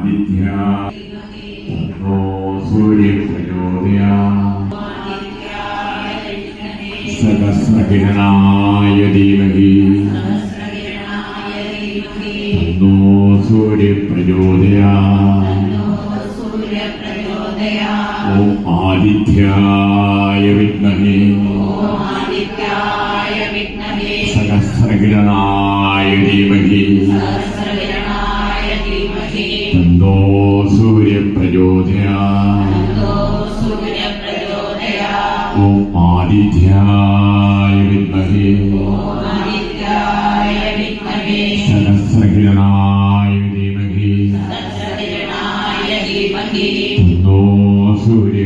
ആദിത്യായ സൂര്യപ്രചോദയാത് സഹസ്രകിരണായ ധീമഹി തന്നോ സൂര്യപ്രചോദയാത് ഓം ആദിത്യായ വിദ്മഹേ സഹസ്രകിരണായ ധീമഹി തന്നോ സൂര്യപ്രചോദയാത് ഓം ആദിത്യായ വിദ്മഹേ സഹസ്രകിരണായ ധീമഹി തന്നോ സൂര്യ